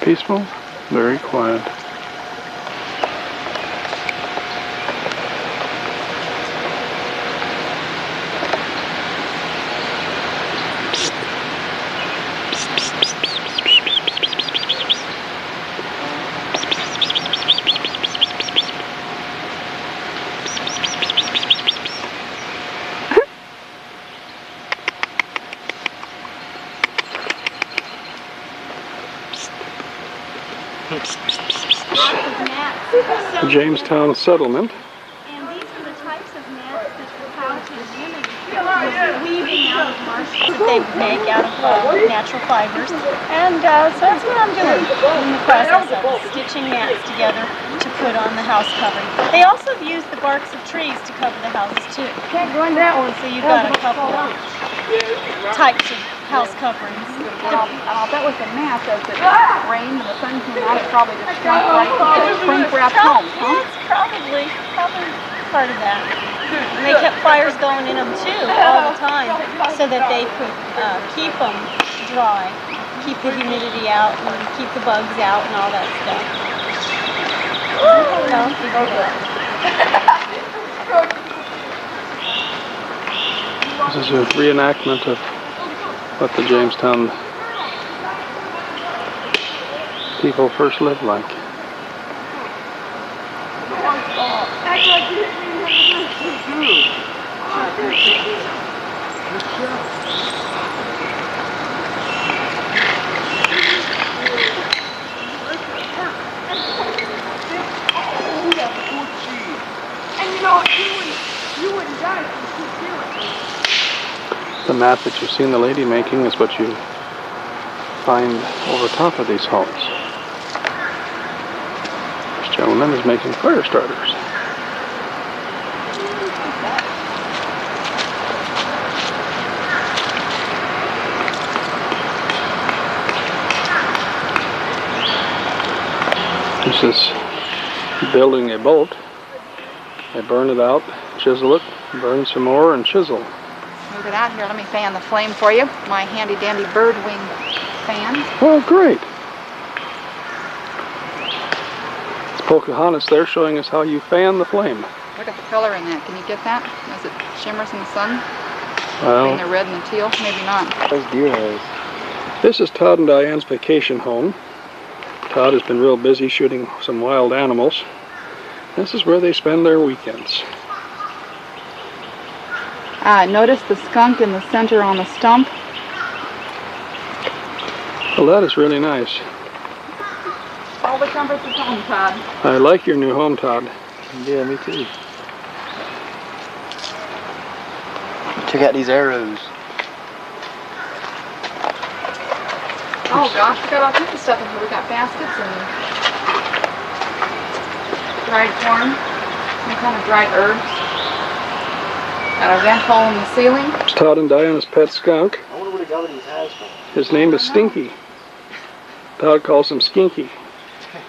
peaceful, very quiet. The Jamestown settlement. And these are the types of mats that the Powhatan women were weaving out of marshes that they would make out of natural fibers. And so that's what I'm doing in the process of stitching mats together to put on the house covering. They also use the barks of trees to cover the houses too. Can't go in that one. So you've got a couple of types of house coverings. I'll bet with the mat as it rained and the sun came out, it probably just shrink wrapped home. Yeah, it's probably part of that. And they kept fires going in them too all the time so that they could keep them dry, keep the humidity out, and keep the bugs out and all that stuff. No, This is a reenactment of what the Jamestown people first lived like. The mat that you've seen the lady making is what you find over top of these homes. This gentleman is making fire starters. This is building a boat. They burn it out, chisel it, burn some more, and chisel. Move it out here. Let me fan the flame for you. My handy dandy bird wing fan. Oh, great. It's Pocahontas there showing us how you fan the flame. Look at the color in that. Can you get that? As it shimmers in the sun? Well, Between the red and the teal? Maybe not. Those deer eyes. This is Todd and Diane's vacation home. Todd has been real busy shooting some wild animals. This is where they spend their weekends. Notice the skunk in the center on the stump. Well, that is really nice. All the comforts at home, Todd. I like your new home, Todd. Yeah, me too. Check out these arrows. Oh gosh, we got all kinds of stuff in here. We got baskets and dried corn, some kind of dried herbs. Got a vent hole in the ceiling. It's Todd and Diana's pet skunk. I wonder where he got these eyes from. His name is Stinky. Todd calls him Skinky.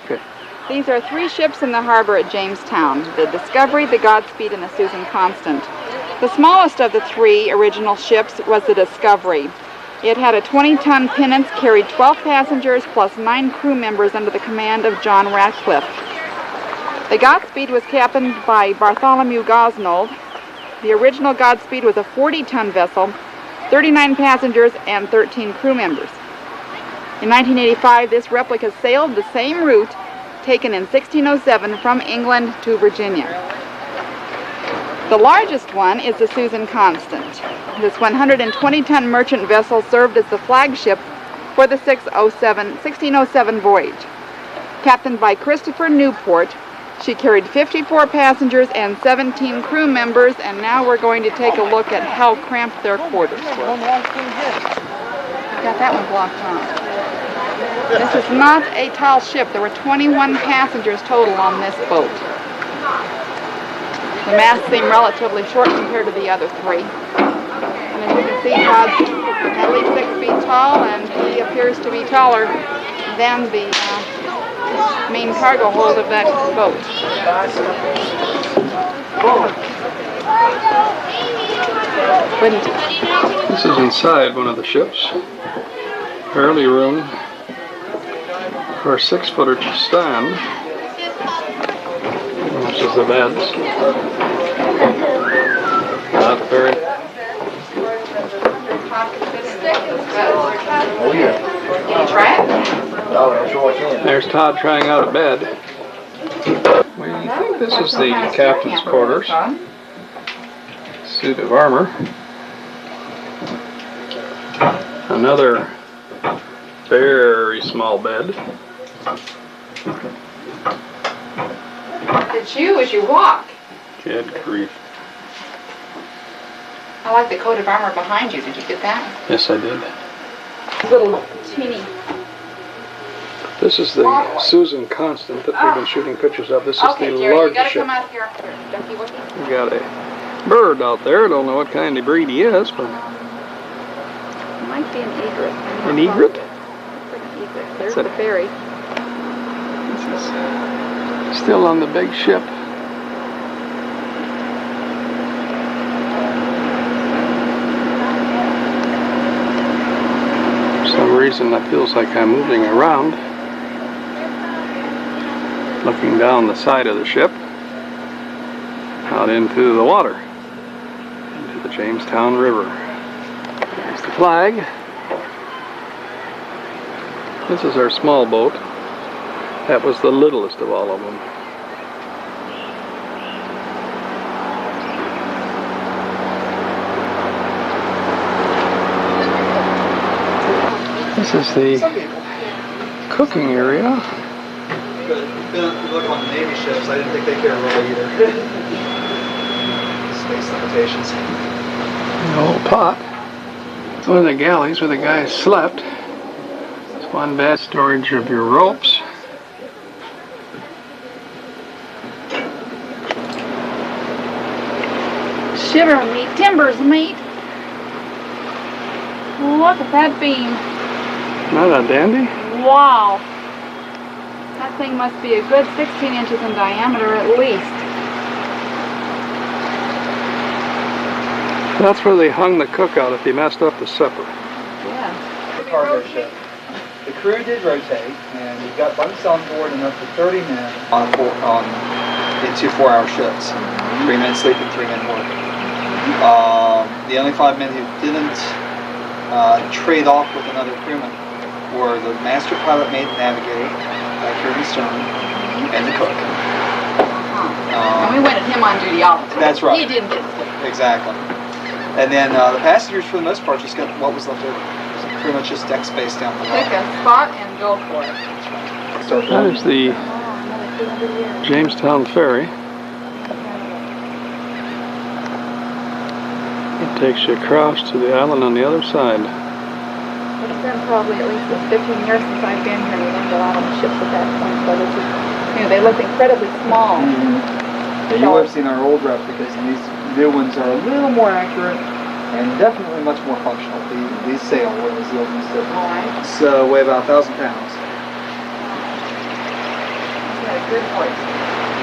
Okay. These are 3 ships in the harbor at Jamestown: the Discovery, the Godspeed, and the Susan Constant. The smallest of the 3 original ships was the Discovery. It had a 20-ton pinnace, carried 12 passengers plus 9 crew members under the command of John Ratcliffe. The Godspeed was captained by Bartholomew Gosnold. The original Godspeed was a 40-ton vessel, 39 passengers, and 13 crew members. In 1985, this replica sailed the same route taken in 1607 from England to Virginia. The largest one is the Susan Constant. This 120-ton merchant vessel served as the flagship for the 1607 voyage. Captained by Christopher Newport, she carried 54 passengers and 17 crew members, and now we're going to take a look at how cramped their quarters were. Got that one blocked off. This is not a tall ship. There were 21 passengers total on this boat. The masts seem relatively short compared to the other 3. And as you can see, Todd's at least 6 feet tall, and he appears to be taller than the main cargo hold of that boat. Wouldn't it? This is inside one of the ships. Barely room. for a 6-footer to stand. This is the beds. Not very. Oh yeah. Can you try it? Oh, I'm sure I can. There's Todd trying out a bed. We think this is the captain's quarters. Suit of armor. Another very small bed. It's you as you walk. Good grief. I like the coat of armor behind you. Did you get that? Yes, I did. Little teeny. This is the Susan Constant that we've been shooting pictures of. This is Okay, the Jerry, you larger gotta ship. come out here. Ducky Wookie. We got a bird out there. I don't know what kind of breed he is, but It might be an egret. an egret. There's the ferry. This is still on the big ship. For some reason, it feels like I'm moving around, looking down the side of the ship, out into the water, into the Jamestown River. There's the flag. This is our small boat. That was the littlest of all of them. This is the cooking area. But if you look on the Navy ships, I didn't think they cared really either. Space limitations. The old pot. One of the galleys where the guys slept. It's one bed. Storage of your ropes. Shiver me timbers, mate. Look at that beam. Not a dandy? Wow. That thing must be a good 16 inches in diameter at least. That's where they hung the cookout if he messed up the supper. Yeah. The cargo ship. The crew did rotate, and we've got bunks on board enough for 30 men in 2 4-hour shifts. 3 men sleeping, 3 men working. The only 5 men who didn't trade off with another crewman were the master pilot, mate, and navigator, back here in the stern, and the cook. And we wanted him on duty all the time. That's right. He didn't get sleep. Exactly. And then the passengers, for the most part, just got what was left over. Pretty much just deck space down below. Pick a spot and go for it. That is the Jamestown Ferry. It takes you across to the island on the other side. It's been probably at least 15 years since I've been here. We learned a lot on the ships at that point, but it's just, they look incredibly small. You would have seen our old replicas, and these new ones are a little more accurate and definitely much more functional. These sail, whereas the old ones did. Alright. So weigh about 1,000 pounds. Yeah, good voice.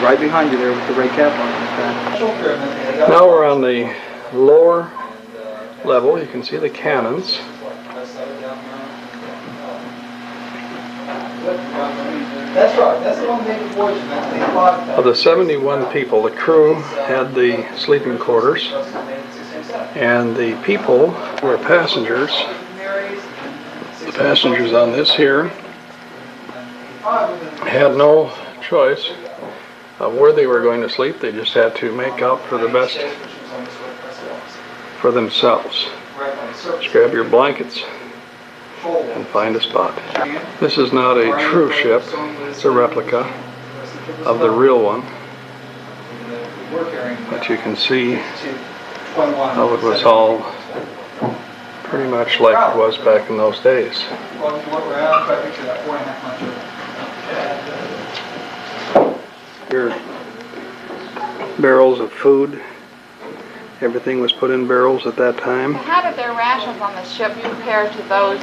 Right behind you there with the red cap on it. Now we're on the lower level. You can see the cannons. That's right. That's the one thing before you mentioned. Of the 71 people, the crew had the sleeping quarters, and the people were passengers. The passengers on this here had no choice of where they were going to sleep. They just had to make out for the best for themselves. Just grab your blankets and find a spot. This is not a true ship. It's a replica of the real one. But you can see how it was all pretty much like it was back in those days. Here, barrels of food. Everything was put in barrels at that time. How did their rations on the ship compare to those,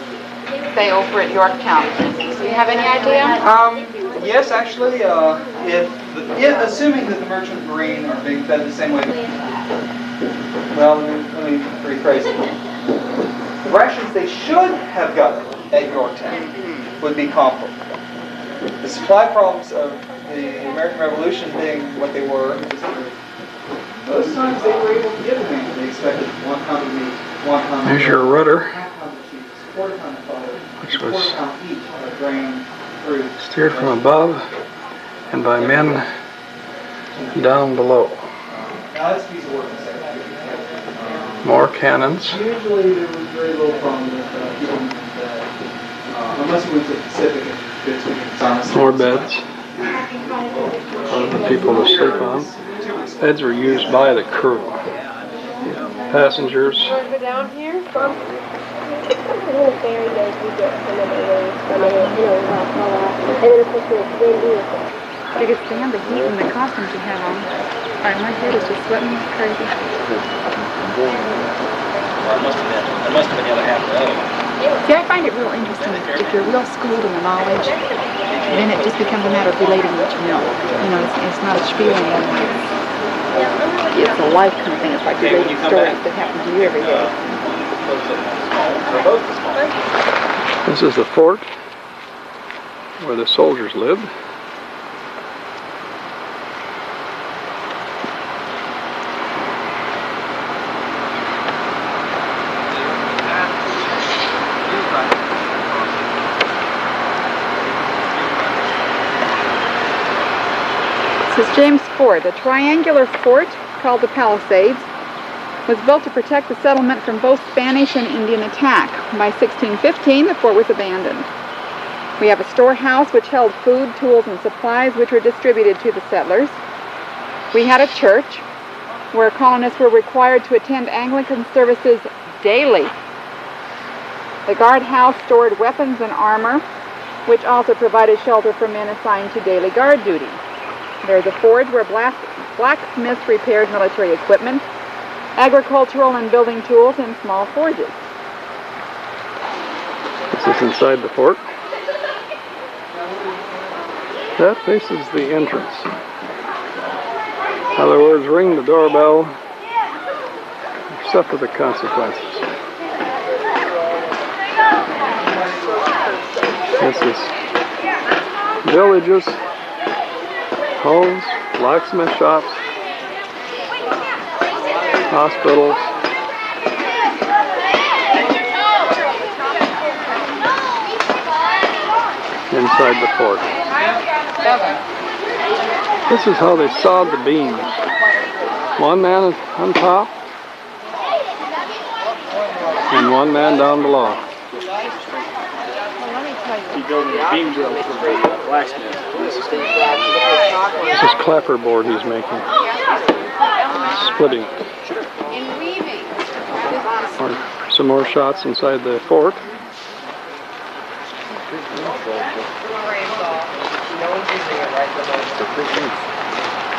say, over at Yorktown? Do you have any idea? Yes, actually, assuming that the merchant marine are being fed the same way. Well, let me rephrase it. The rations they should have gotten at Yorktown would be comparable. The supply problems of the American Revolution being what they were, most times they were able to get the meat. They expected 1 pound of meat, 1 pound of There's your rudder, half pound of cheese, quarter pound of butter, which quarter was pound each of grain, fruit. steered from above and by men down below. Now that's a piece of work. More cannons. Usually there was very little problem with people in bed, unless you went to the Pacific and goods being More beds for the people to sleep on. Beds were used by the crew. Passengers. Down here? I could stand the heat and the costumes you have on. My head is just sweating like crazy. That must have been the other half of the other one. See, I find it real interesting if you're real schooled in the knowledge, then it just becomes a matter of relating what you know. You know, it's not a spiel anymore. It's a life kind of thing. It's like you're reading stories that happen to you every day. This is the fort where the soldiers lived. This is James Fort. A triangular fort called the Palisades was built to protect the settlement from both Spanish and Indian attack. By 1615, the fort was abandoned. We have a storehouse which held food, tools, and supplies which were distributed to the settlers. We had a church where colonists were required to attend Anglican services daily. The guardhouse stored weapons and armor, which also provided shelter for men assigned to daily guard duty. There's a forge where blacksmiths repaired military equipment, agricultural and building tools, and small forges. This is inside the fort. That faces the entrance. In other words, ring the doorbell, suffer the consequences. This is villages, homes, blacksmith shops, hospitals. Inside the fort. This is how they sawed the beams. One man on top and one man down below. He's building a beam drill for the blacksmith. This is clapperboard he's making. Splitting it. Some more shots inside the fort.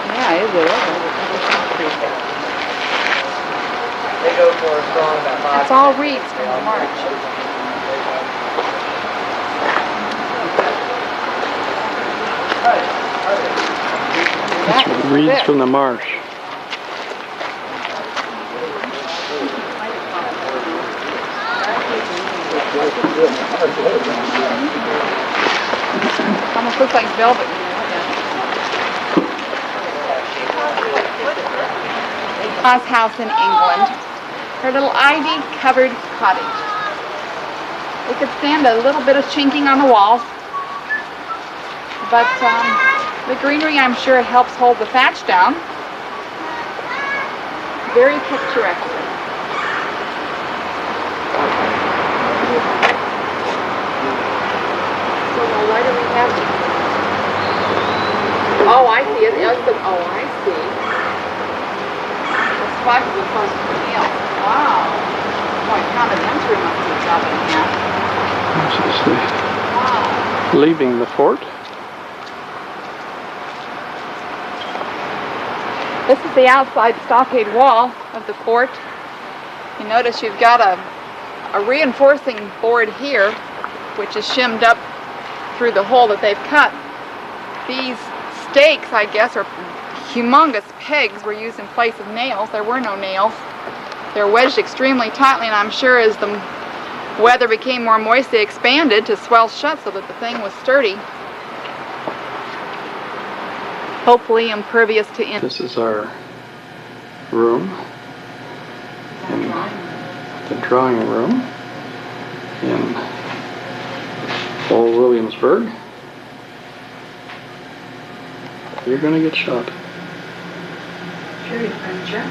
Yeah, is it? They go for a strong about 5. It's all reeds from the march. It's reeds from the marsh. It almost looks like velvet. House in England. Her little ivy-covered cottage. It could stand a little bit of chinking on the walls, but the greenery, I'm sure, helps hold the thatch down. Very picturesque. So why do we have? Oh, I see it. Oh, I see. The spot is close to the meal. Wow. Boy, kind of them through must be chopping in half. This is the Wow. leaving the fort. This is the outside stockade wall of the fort. You notice you've got a reinforcing board here, which is shimmed up through the hole that they've cut. These stakes, I guess, are humongous pegs were used in place of nails. There were no nails. They're wedged extremely tightly, and I'm sure as the weather became more moist, they expanded to swell shut so that the thing was sturdy. hopefully impervious to This is our room, in the drawing room in Old Williamsburg. You're gonna get shot. period furniture.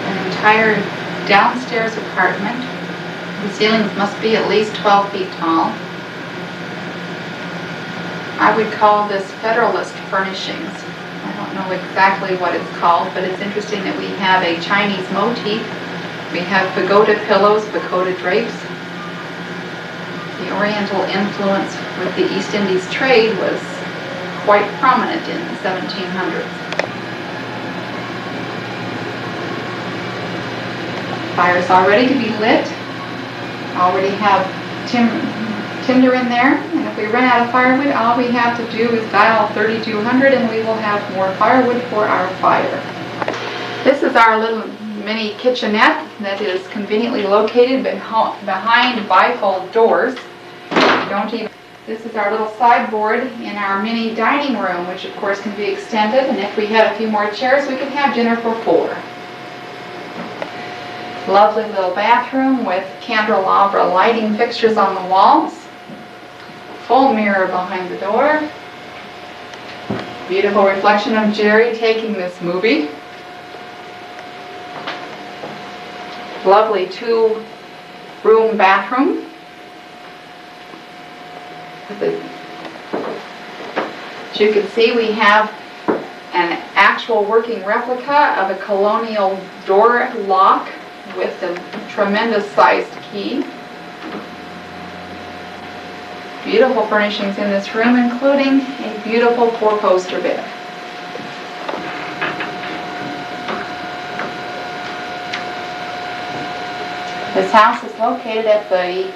An entire downstairs apartment. The ceilings must be at least 12 feet tall. I would call this Federalist furnishings. I don't know exactly what it's called, but it's interesting that we have a Chinese motif. We have pagoda pillows, pagoda drapes. The Oriental influence with the East Indies trade was quite prominent in the 1700s. Fire's all ready to be lit. Already have tinder in there, and if we run out of firewood, all we have to do is dial 3200 and we will have more firewood for our fire. This is our little mini kitchenette that is conveniently located behind bifold doors. This is our little sideboard in our mini dining room, which of course can be extended, and if we had a few more chairs, we could have dinner for 4. Lovely little bathroom with candelabra lighting fixtures on the walls. Full mirror behind the door. Beautiful reflection of Jerry taking this movie. Lovely 2-room bathroom. As you can see, we have an actual working replica of a colonial door lock with a tremendous sized key. Beautiful furnishings in this room, including a beautiful 4-poster bed. This house is located at the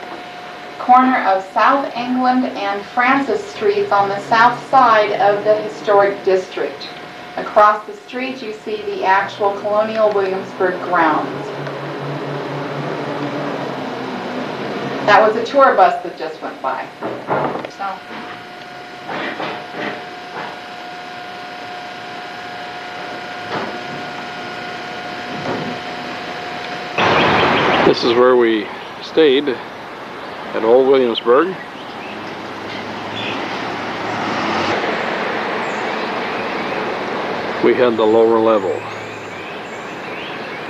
corner of South England and Francis Streets on the south side of the historic district. Across the street you see the actual colonial Williamsburg grounds. That was a tour bus that just went by. So. This is where we stayed at Old Williamsburg. We had the lower level.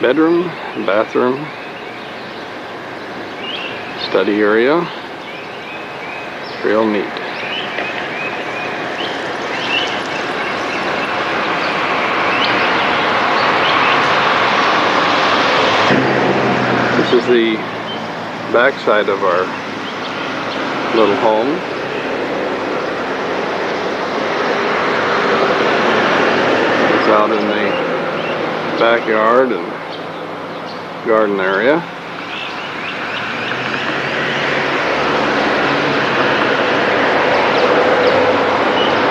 Bedroom, bathroom, study area. It's real neat. This is the back side of our little home. It's out in the backyard and garden area.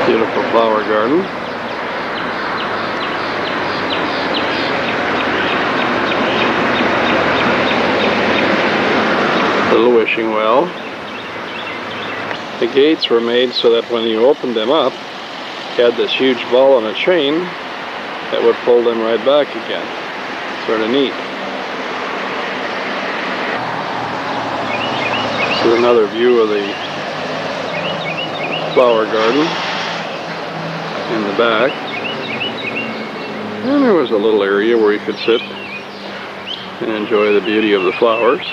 Beautiful flower garden. Little wishing well. The gates were made so that when you opened them up, you had this huge ball on a chain that would pull them right back again. Sort of neat. This is another view of the flower garden in the back. And there was a little area where you could sit and enjoy the beauty of the flowers.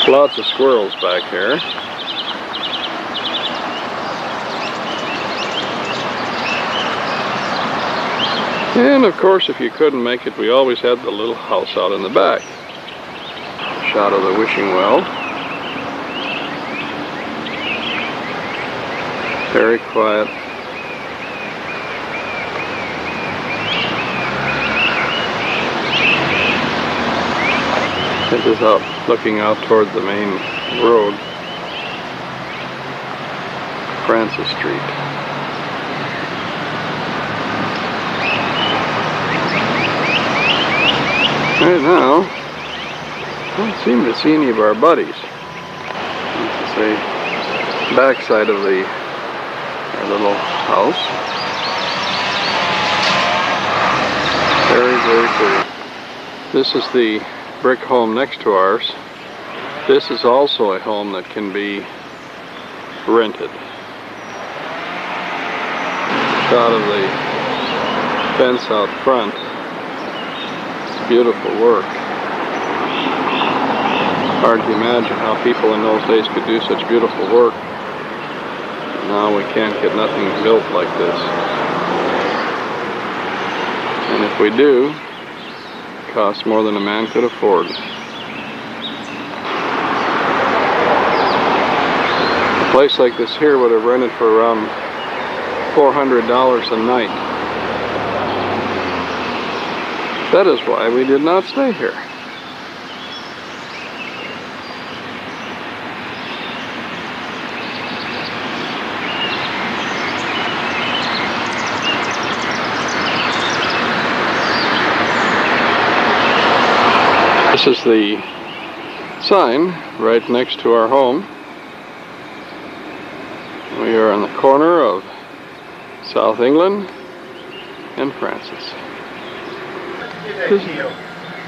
Lots of squirrels back here. And of course, if you couldn't make it, we always had the little house out in the back. Shot of the wishing well. Very quiet. This is up, looking out toward the main road, Francis Street. Right now, I don't seem to see any of our buddies. This is the back side of our little house. Very, very pretty. This is the brick home next to ours. This is also a home that can be rented. Shot of the fence out front. It's beautiful work. Hard to imagine how people in those days could do such beautiful work. Now we can't get nothing built like this. And if we do, it costs more than a man could afford. A place like this here would have rented for around $400 a night. That is why we did not stay here. This is the sign right next to our home. We are on the corner of South England and Francis. This is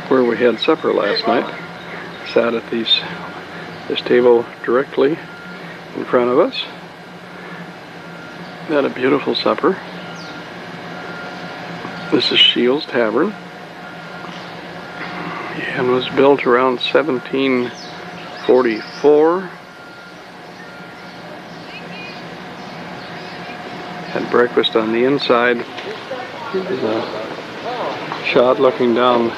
where we had supper last night. Sat at this table directly in front of us. Had a beautiful supper. This is Shields Tavern, and was built around 1744. Had breakfast on the inside. Here's a shot looking down the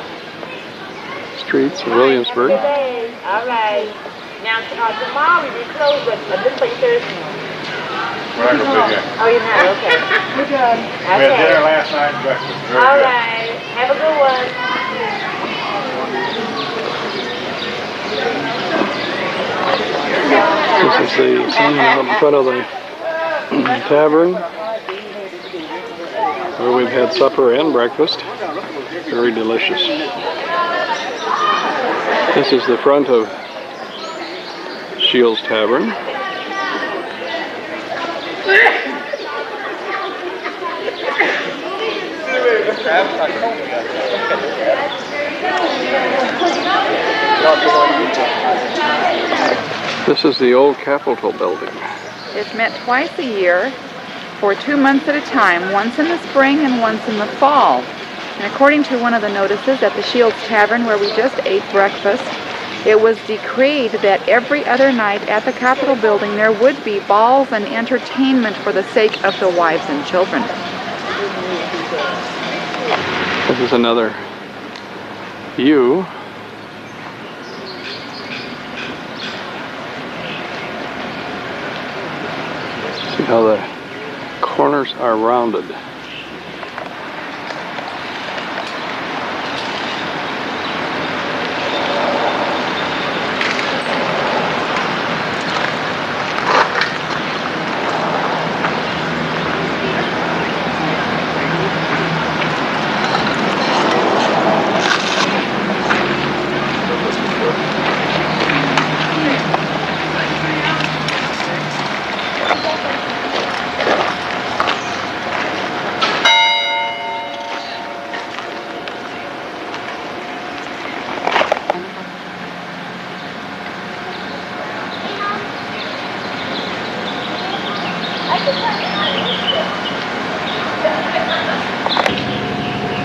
streets of Williamsburg. All right. Now tomorrow we be closed, but this place Thursday. We're not gonna be here. Oh, you're not? Okay. We're good. We had dinner last night and breakfast. Very All good. right. Have a good one. This is the sign out in front of the tavern where we've had supper and breakfast. Very delicious. This is the front of Shields Tavern. This is the old Capitol building. It's met twice a year for 2 months at a time, once in the spring and once in the fall. And according to one of the notices at the Shields Tavern where we just ate breakfast, it was decreed that every other night at the Capitol building there would be balls and entertainment for the sake of the wives and children. This is another view. See how the corners are rounded.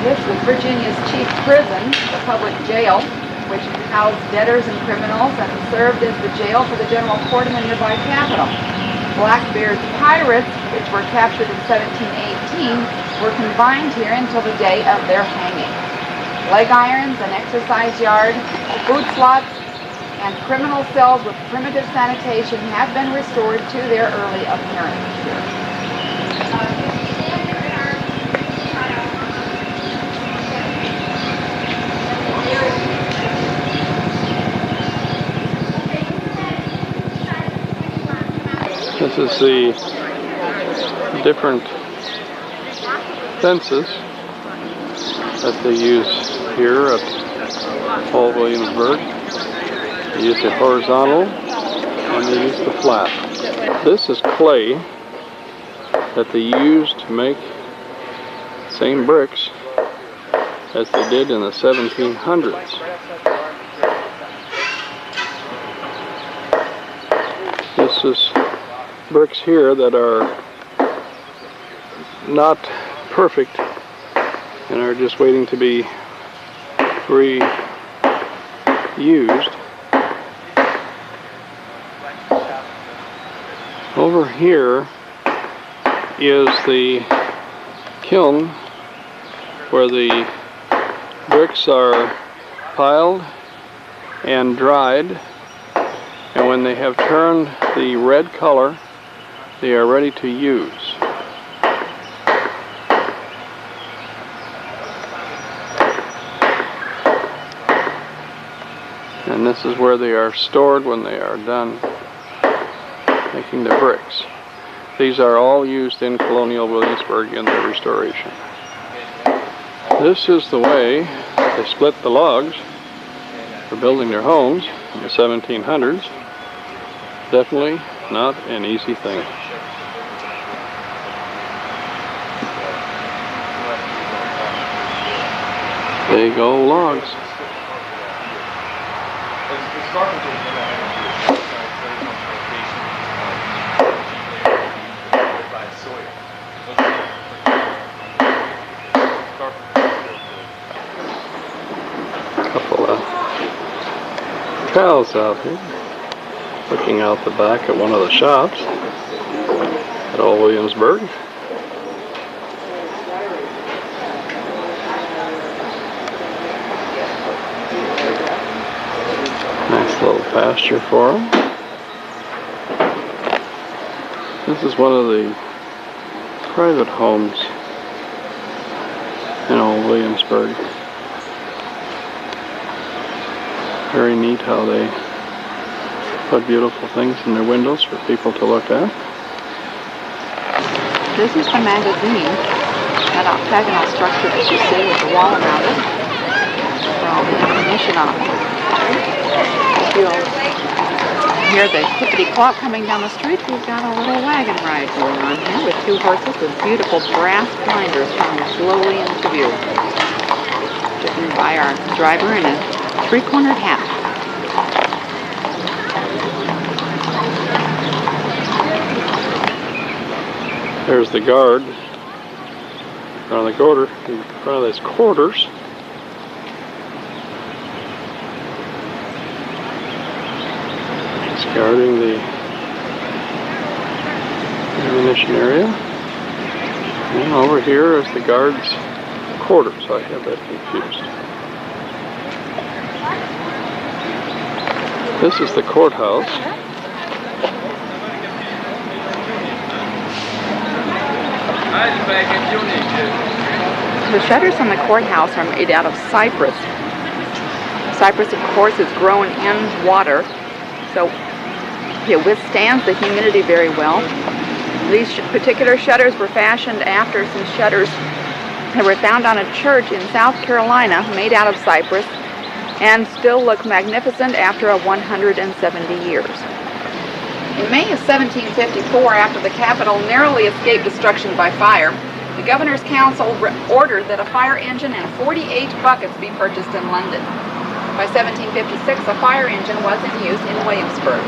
This was Virginia's chief prison, the public jail, which housed debtors and criminals and served as the jail for the general court in the nearby Capitol. Blackbeard's pirates, which were captured in 1718, were confined here until the day of their hanging. Leg irons, an exercise yard, food slots, and criminal cells with primitive sanitation have been restored to their early appearance here. This is the different fences that they use here at old Williamsburg. They used the horizontal and they used the flat. This is clay that they used to make the same bricks as they did in the 1700s. This is bricks here that are not perfect and are just waiting to be reused. Over here is the kiln where the bricks are piled and dried, and when they have turned the red color, they are ready to use. And this is where they are stored when they are done making the bricks. These are all used in colonial Williamsburg in the restoration. This is the way they split the logs for building their homes in the 1700s. Definitely not an easy thing. They go logs. Couple of cows out here looking out the back at one of the shops at Old Williamsburg. Nice little pasture for them. This is one of the private homes in Old Williamsburg. Very neat how they put beautiful things in their windows for people to look at. This is the magazine, that octagonal structure that you see with the wall around it, for all the ammunition on it. You'll hear the clippity-clop coming down the street. We've got a little wagon ride going on here with two horses with beautiful brass blinders coming slowly into view. Driven by our driver in a three-cornered hat. There's the guard in front of these quarters. He's guarding the ammunition area. And over here is the guard's quarters. I have that confused. This is the courthouse. The shutters on the courthouse are made out of cypress. Cypress, of course, is grown in water, so it withstands the humidity very well. These particular shutters were fashioned after some shutters that were found on a church in South Carolina made out of cypress and still look magnificent after 170 years. In May of 1754, after the Capitol narrowly escaped destruction by fire, the Governor's Council ordered that a fire engine and 48 buckets be purchased in London. By 1756, a fire engine was in use in Williamsburg.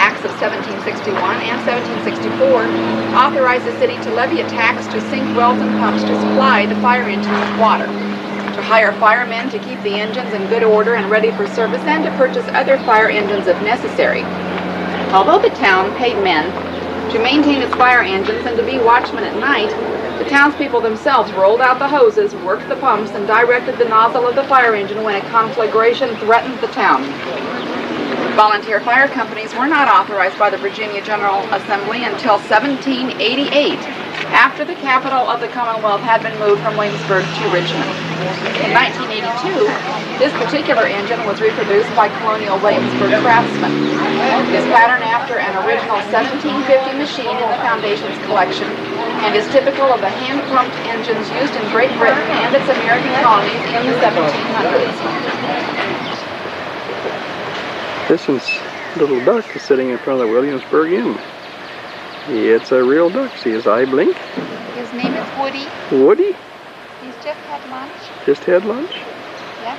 Acts of 1761 and 1764 authorized the city to levy a tax to sink wells and pumps to supply the fire engines with water, to hire firemen to keep the engines in good order and ready for service, and to purchase other fire engines if necessary. Although the town paid men to maintain its fire engines and to be watchmen at night, the townspeople themselves rolled out the hoses, worked the pumps, and directed the nozzle of the fire engine when a conflagration threatened the town. Volunteer fire companies were not authorized by the Virginia General Assembly until 1788, after the capital of the Commonwealth had been moved from Williamsburg to Richmond. In 1982, this particular engine was reproduced by colonial Williamsburg craftsmen. It is patterned after an original 1750 machine in the Foundation's collection and is typical of the hand-pumped engines used in Great Britain and its American colonies in the 1700s. This little duck is sitting in front of the Williamsburg Inn. It's a real duck. See his eye blink? His name is Woody. Woody? He's just had lunch. Just had lunch? Yes.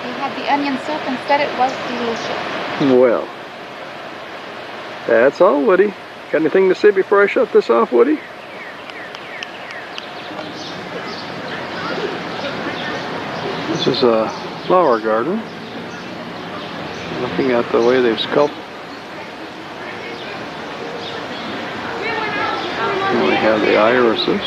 He had the onion soup and said it was delicious. Well, that's all, Woody. Got anything to say before I shut this off, Woody? This is a flower garden. Looking at the way they've sculpted. And we have the irises.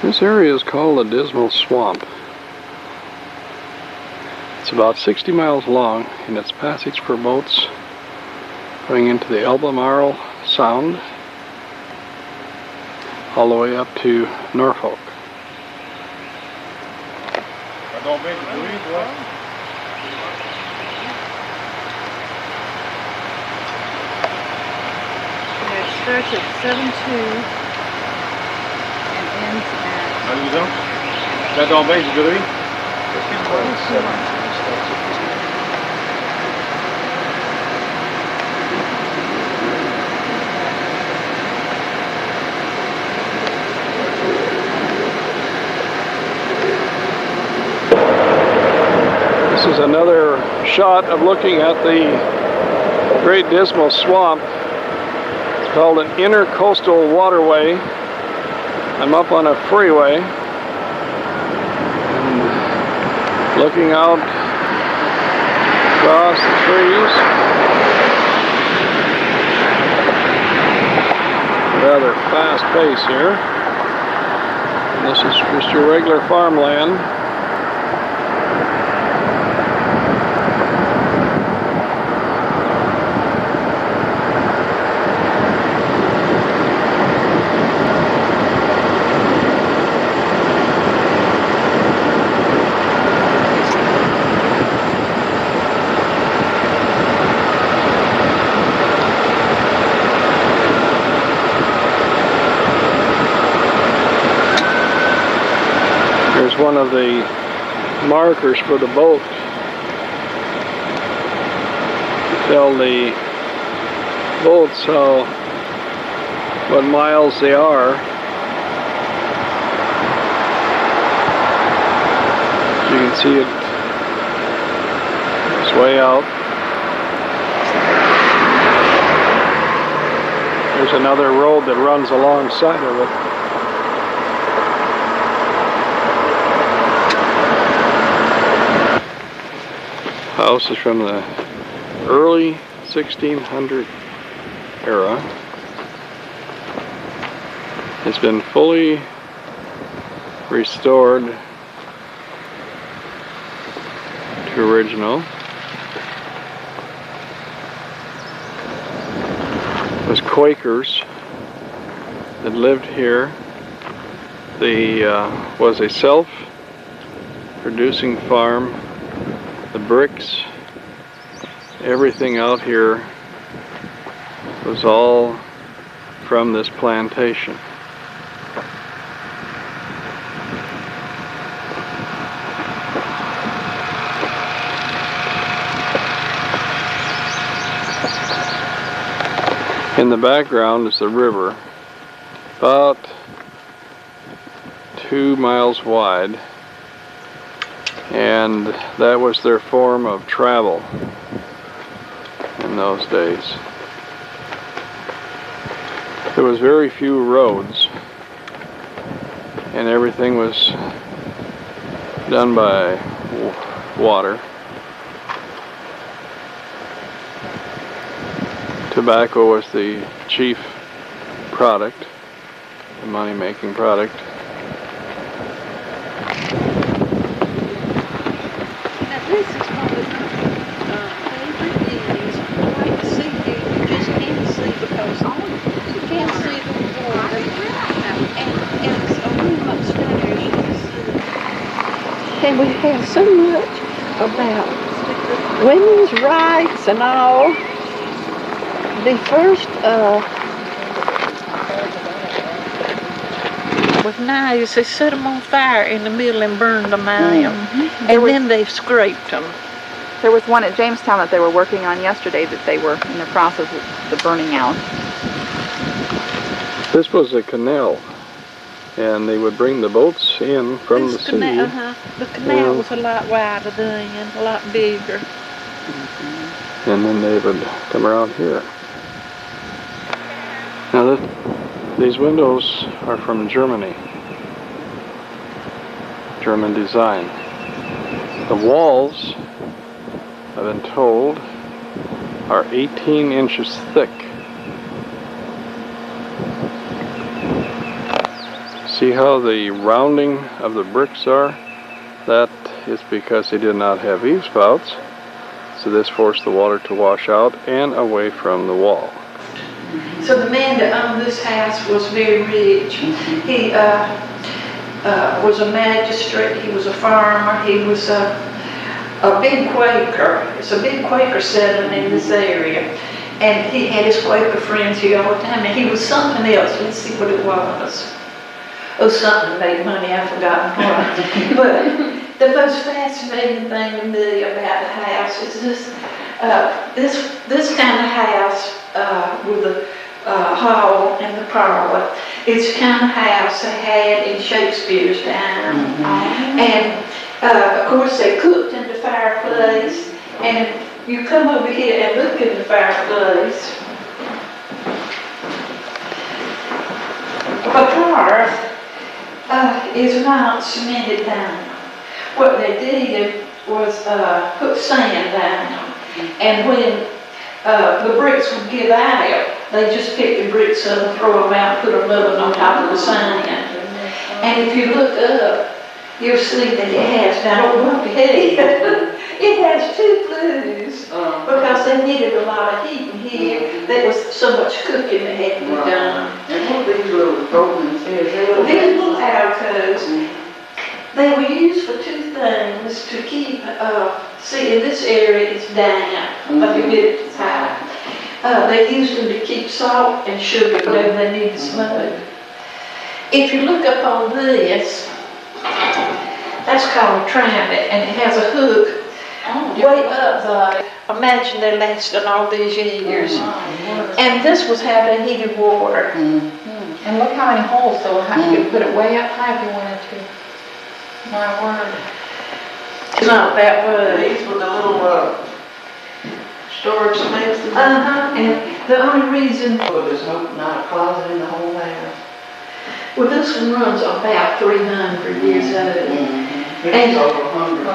This area is called the Dismal Swamp. It's about 60 miles long in its passage for boats going into the Albemarle Sound all the way up to Norfolk. It starts at 7:2 and ends at... That's all basic, good evening. This is another shot of looking at the Great Dismal Swamp. It's called an intercoastal waterway. I'm up on a freeway and looking out across the trees. Rather fast pace here. This is just your regular farmland. Here's one of the markers for the boat to tell the boats what miles they are. As you can see, it's way out. There's another road that runs alongside of it. House is from the early 1600 era. It's been fully restored to original. It was Quakers that lived here. Was a self-producing farm. The bricks, everything out here was all from this plantation. In the background is the river, about 2 miles wide, and that was their form of travel in those days. There was very few roads, and everything was done by water. Tobacco was the chief product, the money-making product. Now this is one of my favorite views. I like to see you. You just can't see because you can't see the water. And it's only upstairs you can see. And we have so much about women's rights and all. The first with knives, they set them on fire in the middle and burned them out. And then they scraped them. There was one at Jamestown that they were working on yesterday that they were in the process of the burning out. This was a canal, and they would bring the boats in from the sea. The canal was a lot wider then, a lot bigger. And then they would come around here. Now these windows are from Germany. German design. The walls, I've been told, are 18 inches thick. See how the rounding of the bricks are? That is because they did not have eave spouts, so this forced the water to wash out and away from the wall. So the man that owned this house was very rich. He was a magistrate, he was a farmer, he was a big Quaker. It's a big Quaker settlement in this area. And he had his Quaker friends here all the time, and he was something else. Let's see what it was. Oh, something that made money, I've forgotten what. But the most fascinating thing to me about the house is this kind of house with the hall and the parlor. It's the kind of house they had in Shakespeare's time. And of course they cooked in the fireplace, and you come over here and look in the fireplace. The hearth is not cemented down. What they did was put sand down, and when the bricks would give out, they just pick the bricks up and throw them out and put another one on top of the sand. And if you look up, you'll see that it has, now don't look ahead, it has 2 flues because they needed a lot of heat in here. There was so much cooking that had to be done. And what these little openings here? These little alcoves, they were used for 2 things to keep, see in this area it's damp, but humidity's high. They used them to keep salt and sugar whenever they needed smoke. If you look up on this, that's called a trivet, and it has a hook way up there. Imagine they're lasting all these years. And this was how they heated water. And look how many holes, so you could put it way up high if you wanted to. My word. It's not that way. These were the little storage spaces. And the only reason, Well, there's not a closet in the whole house. well, this one runs about 300 years old. It's over 100.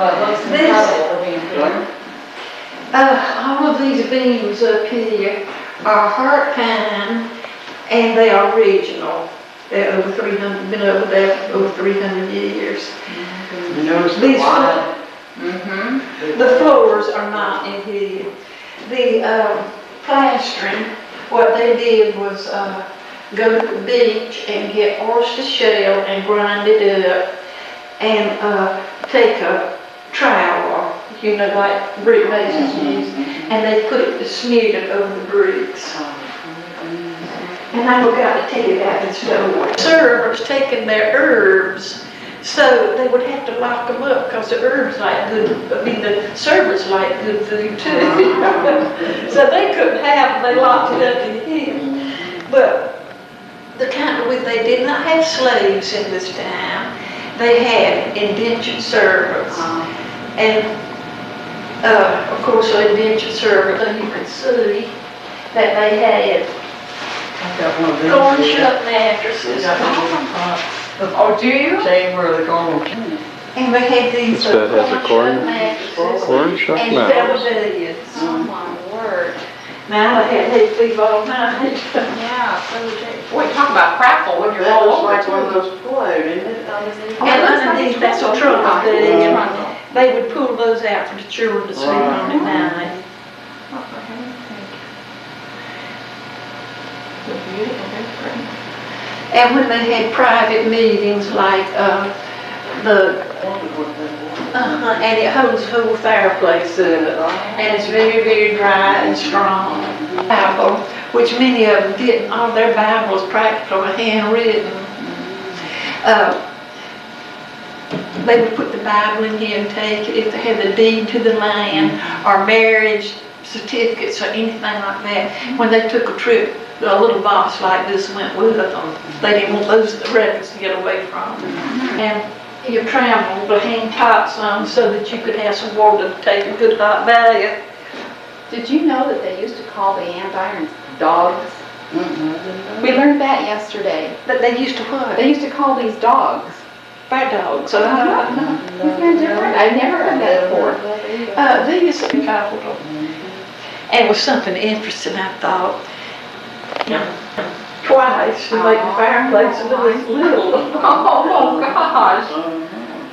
All of these beams up here are heart pine, and they are regional. They're over 300, been over there over 300 years. You notice the These wide? the floors are not in here. The plastering, what they did was go to the beach and get oyster shell and grind it up, and take a trowel, you know, like brick masons use, and they smeared it over the bricks. And I forgot to take it out and store. Servers taking their herbs, so they would have to lock them up because the herbs like good, I mean the servers like good food too. So they couldn't have them, they locked it up in here. But the kind of, they did not have slaves in this town. They had indentured servants. And of course, an indentured servant, you could see that they had corn shuck mattresses. Oh, do you? Say where the corn. And they had these This bed has a corn shuck and mattress. feather beds. Oh my word. Now they had sleep all night. Yeah, so boy, talk about crackle when you're all over. Like one of those float, isn't it? And underneath, that's a trunk bed. They would pull those out for the children to sleep on at night. And when they had private meetings like and it holds a whole fireplace in it, and it's very, very dry and strong. Bible, which many of them didn't, all their Bibles practically handwritten. They would put the Bible in here and take it if they had the deed to the land or marriage certificates or anything like that. When they took a trip, a little box like this went with them. They didn't want those records to get away from them. And your travel would hang pots on so that you could have some water to take a good hot bath. Did you know that they used to call the andirons dogs? We learned that yesterday. But they used to what? They used to call these dogs. Fire dogs. Isn't that different? I've never heard that before. These are capital. And it was something interesting, I thought. Twice to make the fireplace a little. Oh gosh.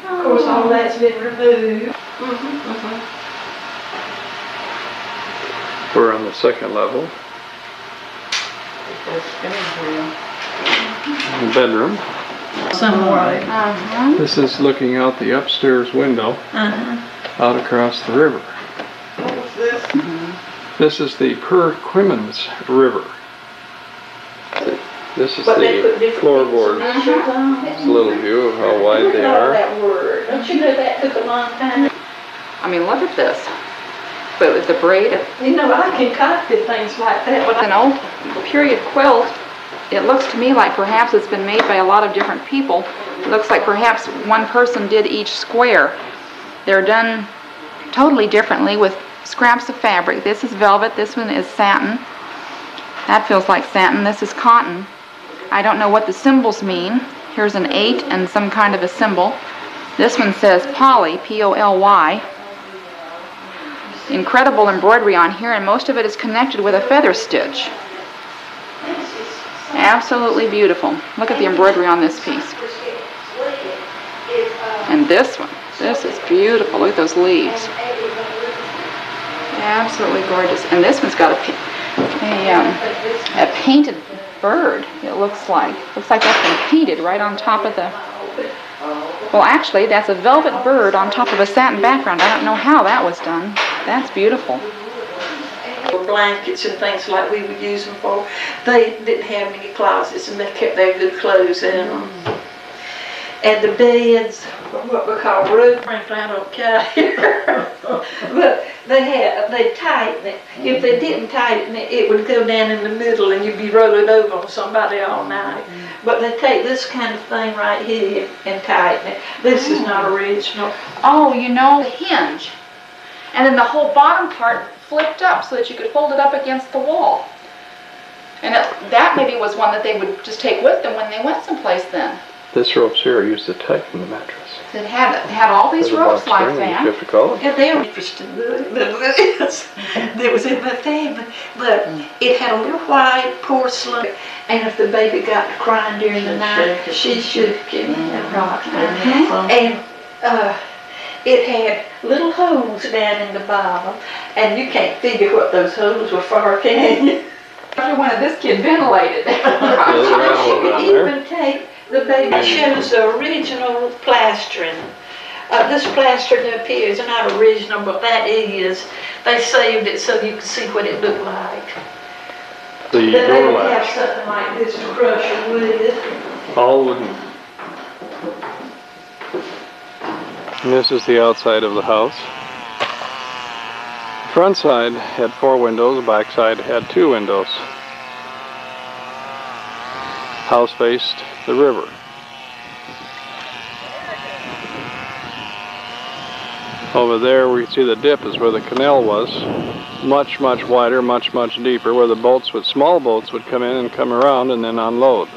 Of course, all that's been removed. We're on the second level. Bedroom. Somewhere. This is looking out the upstairs window out across the river. This is the Perquimans River. This is the floorboard. It's a little view of how wide they are. That word. Don't you know that took a long time? I mean, look at this. But with the braid, You know, I can copy things like that. But an old period quilt. It looks to me like perhaps it's been made by a lot of different people. It looks like perhaps one person did each square. They're done totally differently with scraps of fabric. This is velvet, this one is satin. That feels like satin, this is cotton. I don't know what the symbols mean. Here's an 8 and some kind of a symbol. This one says poly, P-O-L-Y. Incredible embroidery on here, and most of it is connected with a feather stitch. Absolutely beautiful. Look at the embroidery on this piece. And this one. This is beautiful. Look at those leaves. Absolutely gorgeous. And this one's got a painted bird, it looks like. Looks like that's been painted right on top of the... Well, actually, that's a velvet bird on top of a satin background. I don't know how that was done. That's beautiful. blankets and things like we would use them for. They didn't have many closets and they kept their good clothes in them. And the beds, what we call roof, frankly I don't care. But they'd tighten it. If they didn't tighten it, it would go down in the middle and you'd be rolling over on somebody all night. But they take this kind of thing right here and tighten it. This is not original. Oh, you know, the hinge. And then the whole bottom part flipped up so that you could hold it up against the wall. And that maybe was one that they would just take with them when they went someplace then. This ropes here are used to tighten the mattress. It had all these ropes like that. You have to call it. Yeah, they were interested in this. There was in my family, but it had a little white porcelain, and if the baby got crying during the night, she shook it and rocked it. And it had little holes down in the bottom, and you can't figure what those holes were for, can you? I wanted this kid ventilated. You could even take the baby. It shows the original plastering. This plastering up here is not original, but that is. They saved it so you can see what it looked like. The Then they door would have latch, something like this to brush it with. all wooden. And this is the outside of the house. Front side had 4 windows, the back side had 2 windows. house faced the river. Over there where you see the dip is where the canal was. Much, much wider, much, much deeper, where the boats small boats would come in and come around and then unload.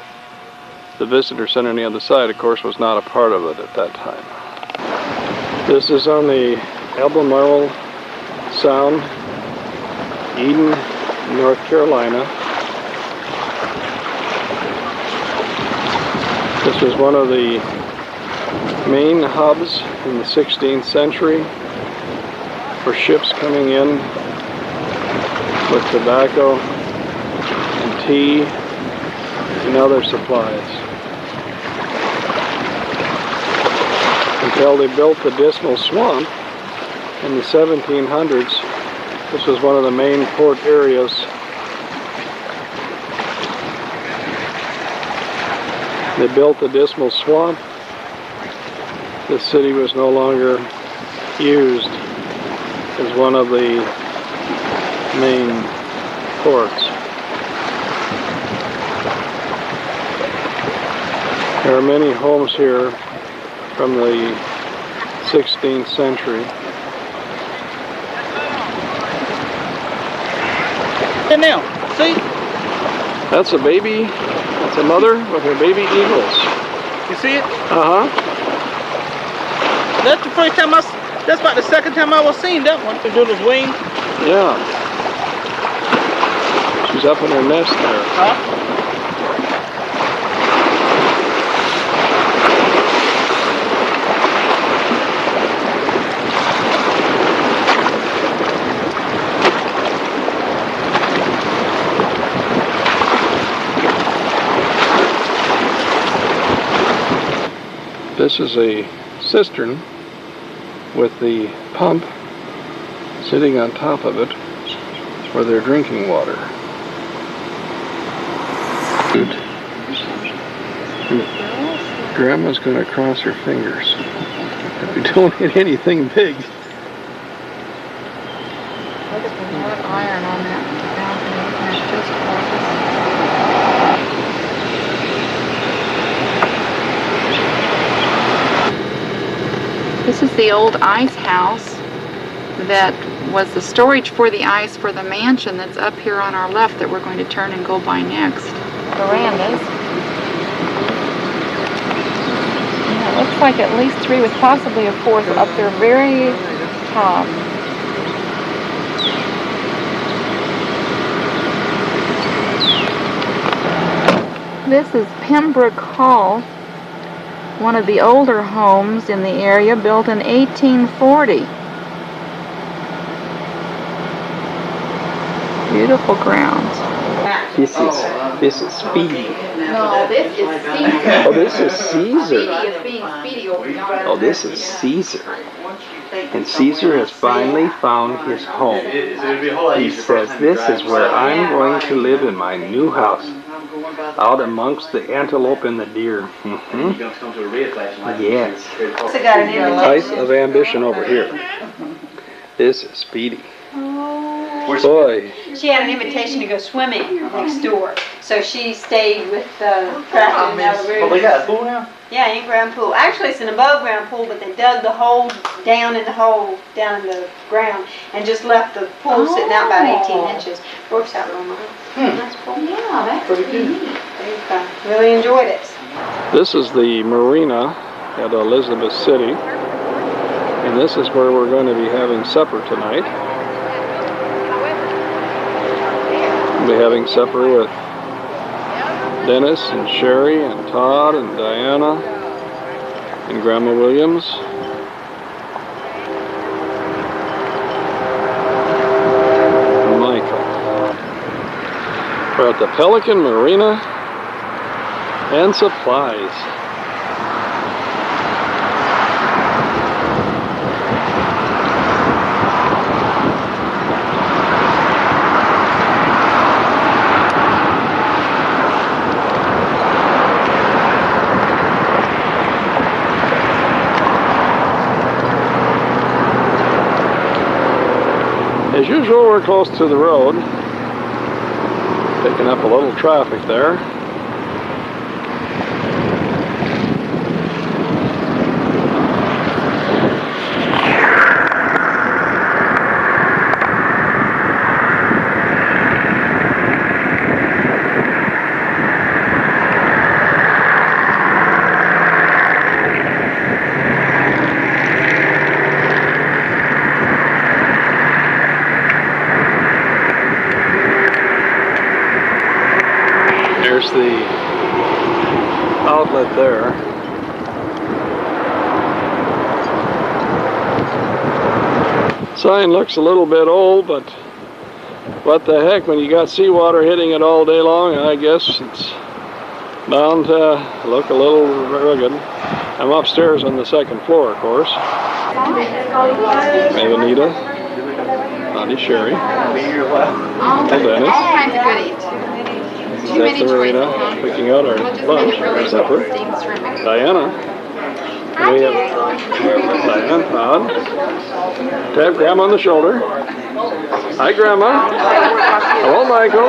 The visitor center on the other side, of course, was not a part of it at that time. This is on the Albemarle Sound, Eden, North Carolina. This was one of the main hubs in the 16th century for ships coming in with tobacco and tea and other supplies. Until they built the Dismal Swamp in the 1700s, this was one of the main port areas. They built the Dismal Swamp. The city was no longer used as one of the main ports. There are many homes here from the 16th century. And now, see? That's a baby, that's a mother with her baby eagles. You see it? Uh-huh. That's the first time that's about the second time I was seeing that one. They're doing his wing. Yeah. She's up in her nest there. Huh? This is a cistern with the pump sitting on top of it for their drinking water. Grandma's going to cross her fingers if we don't hit anything big. Look at the hot iron on that balcony. It's just gorgeous. This is the old ice house that was the storage for the ice for the mansion that's up here on our left that we're going to turn and go by next. Verandas. Yeah, it looks like at least 3 with possibly a 4th up there very top. This is Pembroke Hall, one of the older homes in the area, built in 1840. Beautiful grounds. This is Speedy. No, this is Caesar. Oh, this is Caesar. Speedy is being speedy over yonder. Oh, this is Caesar. And Caesar has finally found his home. He says, this is where I'm going to live in my new house, out amongst the antelope and the deer. Mm-hmm. Yes. Height of ambition over here. This is Speedy. Boy. She had an invitation to go swimming next door, so she stayed with Cracker in that room. Oh, they got a pool now? Yeah, in-ground pool. Actually, it's an above-ground pool, but they dug the hole down in the ground, and just left the pool sitting out about 18 inches. Works out real nice. Nice pool. Yeah, that's pretty neat. Really enjoyed it. This is the marina at Elizabeth City, and this is where we're going to be having supper tonight. We'll be having supper with Dennis and Sherry and Todd and Diana and Grandma Williams. And Michael. We're at the Pelican Marina and Supplies. As usual, we're close to the road, picking up a little traffic there. There's the outlet there. Sign looks a little bit old, but what the heck, when you got seawater hitting it all day long, I guess it's bound to look a little rugged. I'm upstairs on the second floor, of course. Hey, Anita. Auntie Sherry. All Dennis. kinds of goodies. Too That's many the choices, Marina huh? picking out our We'll just lunch, make it really our supper. steam shrimp. Diana. And we have Diana, Todd. Tap Grandma on the shoulder. Hi, Grandma. Hello, Michael.